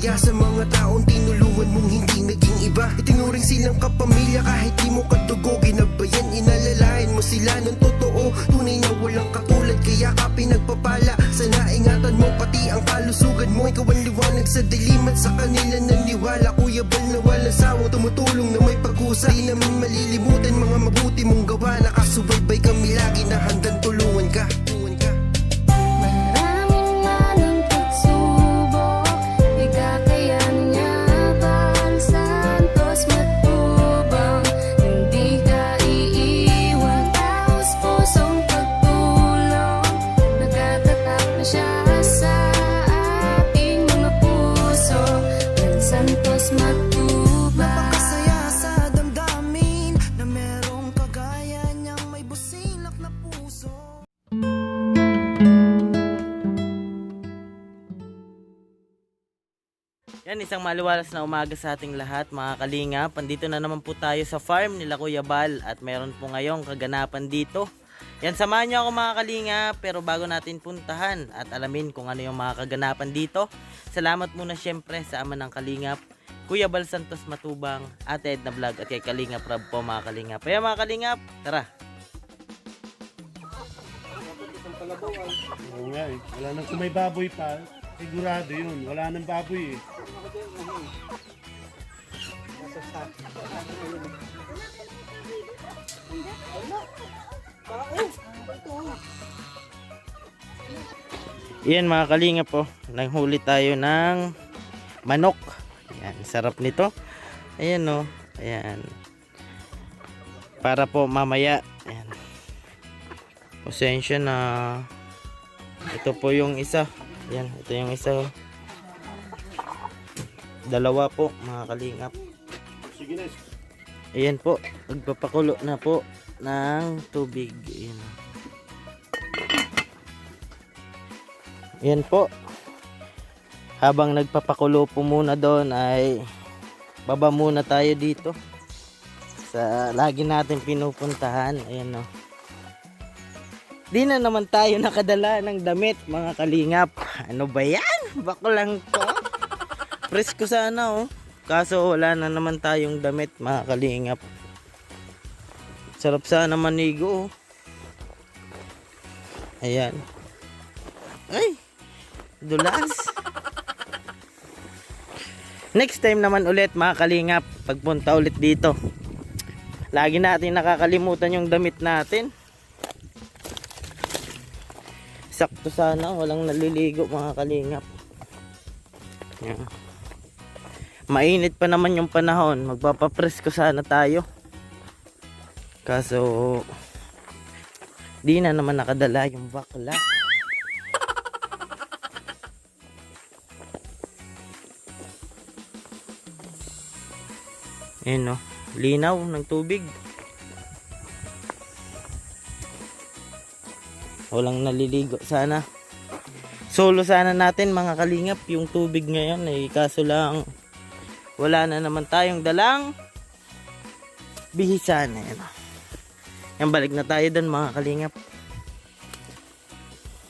Kaya sa mga taong tinulungan mong hindi naging iba, itinuring silang kapamilya kahit di mo kadugo. Ginabayan, inalalayan mo sila ng totoo, tunay na walang katulad. Kaya ka pinagpapala, sana ingatan mo pati ang kalusugan mo. Ikaw ang liwanag sa dilim at sa kanila naniwala. Kuya Bal na walang sawang tumutulong na may pag-usa. Di namin malilimutan mga mabuti mong gawa. Nakasubaybay kami lagi na handang tulungan ka. Yan, isang maliwalas na umaga sa ating lahat mga kalingap. Andito na naman po tayo sa farm nila Kuya Bal at meron po ngayong kaganapan dito. Yan, samahan nyo ako mga kalingap, pero bago natin puntahan at alamin kung ano yung mga kaganapan dito, salamat muna syempre sa ama ng kalingap, Kuya Bal Santos Matubang, Ate Edna Vlog at kay Kalingap Rab po mga kalingap. Kaya mga kalingap, tara! Oo nga eh. Wala nang kung may baboy pa, sigurado yun. Wala nang baboy eh. Yan mga kalingap po, nanghuli tayo ng manok. Yan, sarap nito. Ayan o, ayan. Para po mamaya, ayan. Pasensya na. Ito po yung isa. Yan, ito yung isa. Dalawa po mga kalingap. Sige na. Ayan po, magpapakulo na po ng tubig. Ayan. Ayan po. Habang nagpapakulo po muna doon ay baba muna tayo dito sa lagi natin pinupuntahan. Ayan o. Di na naman tayo nakadala ng damit mga kalingap. Ano ba yan? Bako lang to. Presko sana oh. Kaso wala na naman tayong damit mga kalingap. Sarap sana manigo oh. Ayan. Ay, dulas. Next time naman ulit mga kalingap, pagpunta ulit dito, lagi natin nakakalimutan yung damit natin. Sakto sana, walang naliligo mga kalingap. Yan. Mainit pa naman yung panahon, magpapapresko sana tayo. Kaso di na naman nakadala yung bakla. Ayan o, linaw ng tubig. Walang naliligo sana. Solo sana natin mga kalingap yung tubig ngayon eh. Kaso lang wala na naman tayong dalang bihisan. Ayan. Yan, balik na tayo doon mga kalingap.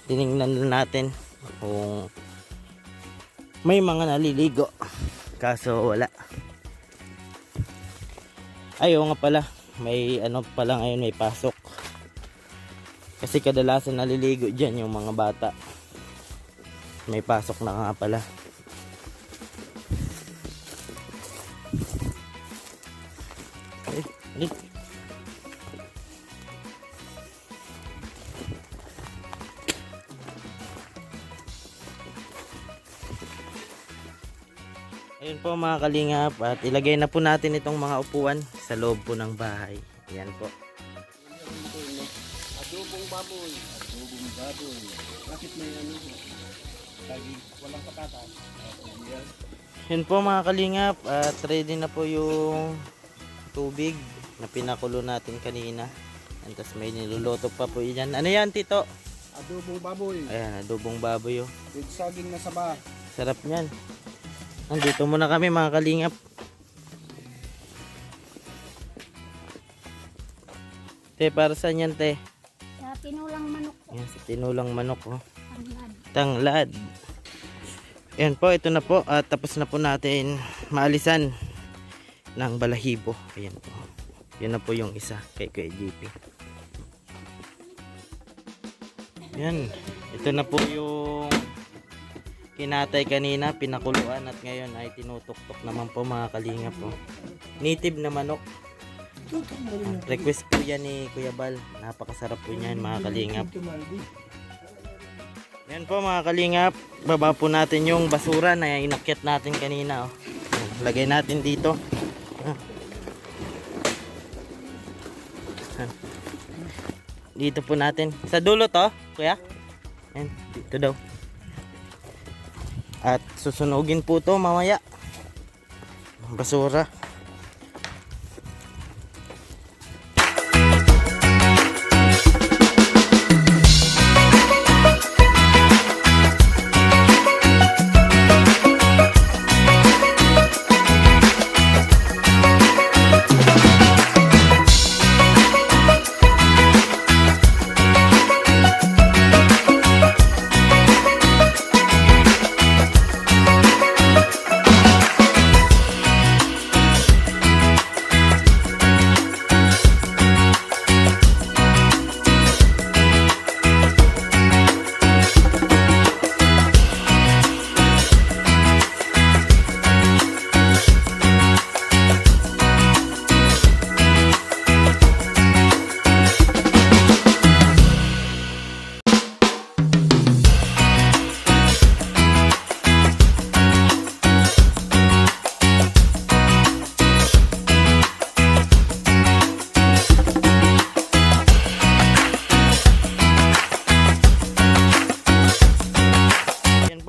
Tinignan natin kung may mga naliligo. Kaso wala. Ayaw nga pala, may ano pala ngayon, may pasok. Kasi kadalasan naliligo dyan yung mga bata. May pasok na nga pala. Ay. Ayun po mga kalingap, at ilagay na po natin itong mga upuan sa loob po ng bahay. Ayan po. Adobong baboy. Adobong baboy. Bakit may ano? Lagi walang patatas. Yun po mga kalingap, at ready na po yung tubig na pinakulo natin kanina. And tas may niluluto pa po yan. Ano yan tito? Adobong baboy. Ayan, adobong baboy oh. With saging na saba. Sarap niyan. Nandito muna kami mga kalingap. Te, para saan yan te? Sa tinulang manok po. Yan, sa tinulang manok oh. Tanglad. Tanglad. Ayan po, ito na po. At tapos na po natin maalisan ng balahibo. Ayan po. Yan na po yung isa kay Kuya JP. Yan. Ito na po yung kinatay kanina, pinakuluan at ngayon ay tinutok-tok naman po mga kalingap po. Native na manok. Request po yan ni Kuya Bal. Napakasarap po niyan mga kalingap. Yan po mga kalingap. Baba po natin yung basura na inakyat natin kanina. Oh. Lagay natin dito. Dito po natin. Sa dulo to, kuya. Yan, dito daw. At susunugin po to mamaya. Basura.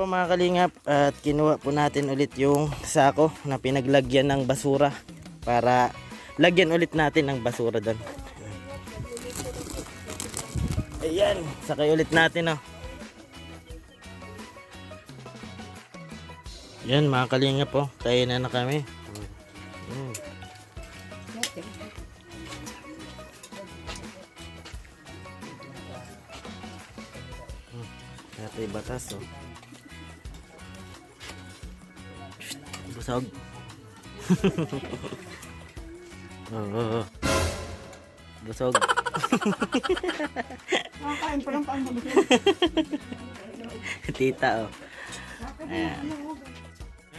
Mga kalingap, at kinuha po natin ulit yung sako na pinaglagyan ng basura para lagyan ulit natin ng basura doon. Ayan, sakay ulit natin. Yan mga kalingap po, kainan na kami. Natay batas busog. Busog. Makakain pa lang paano. Tita Ayan.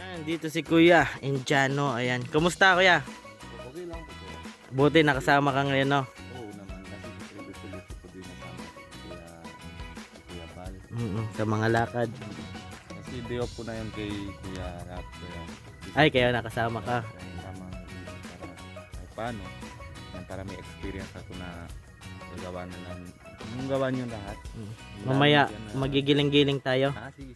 Ayan, dito si Kuya Indiano. Ayan. Kumusta Kuya? Okay lang po. Buti nakasama ka ngayon no? Oo naman, kasi gusto ko din nasama Kuya Bal. Sa mga lakad. Kasi day off ko na yun kay Kuya Rap. Ay, kaya nakasama ka. Tama, para ay paano, para may experience ako na nagawa na lang. Yung gawa niyo lahat. Mamaya magigiling-giling tayo. Sige.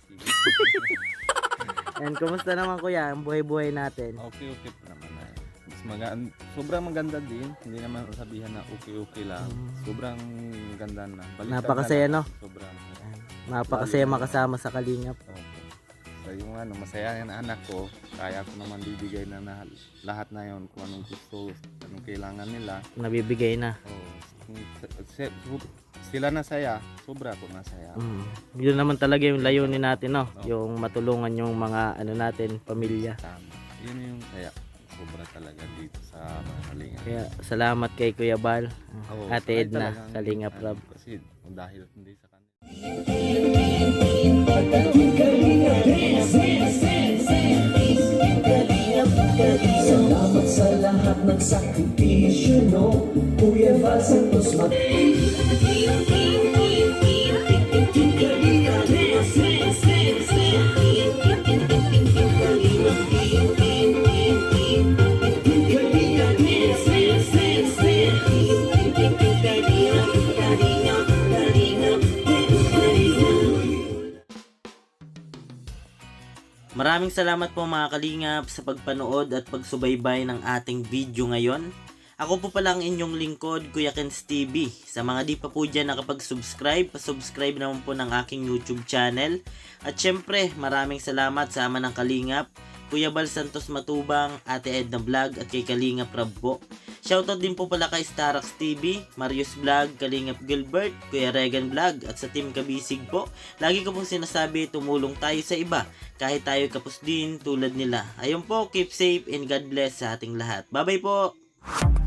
And kumusta naman Kuya ang buhay-buhay natin? Okay po naman. Sobrang maganda din. Hindi naman sabihan na okay lang. Sobrang ganda na. Baliktad Napakasaya na no? Sobrang. Napakasaya makasama sa Kalingap. So yung masaya yung anak ko, kaya ko naman bibigay na lahat na yon kung anong gusto, anong kailangan nila. Nabibigay na. Sila nasaya, sobra ko nasaya. Yun naman talaga yung layunin natin no? Yung matulungan yung mga natin, pamilya. Tama. Yun yung saya. Sobra talaga dito sa mga Kalingap. Kaya salamat kay Kuya Bal, Ate Edna, Kalingap Rab. Kasi dahil hindi sa kanila. Salamat sa lahat ng sakripisyo, no? Kuya Val Santos Maraming salamat po mga kalingap sa pagpanood at pagsubaybay ng ating video ngayon. Ako po pala ang inyong lingkod, Kuya Kenz TV. Sa mga di pa po dyan nakapag-subscribe, pasubscribe naman po ng aking YouTube channel. At syempre, maraming salamat sa ama ng kalingap, Kuya Bal Santos Matubang, Ate Edna Vlog at kay Kalingap Rab po. Shoutout din po pala kay Starax TV, Marius Vlog, Kalingap Gilbert, Kuya Regan Vlog at sa Team Kabisig po. Lagi ko pong sinasabi, tumulong tayo sa iba kahit tayo kapos din tulad nila. Ayun po, keep safe and God bless sa ating lahat. Bye bye po!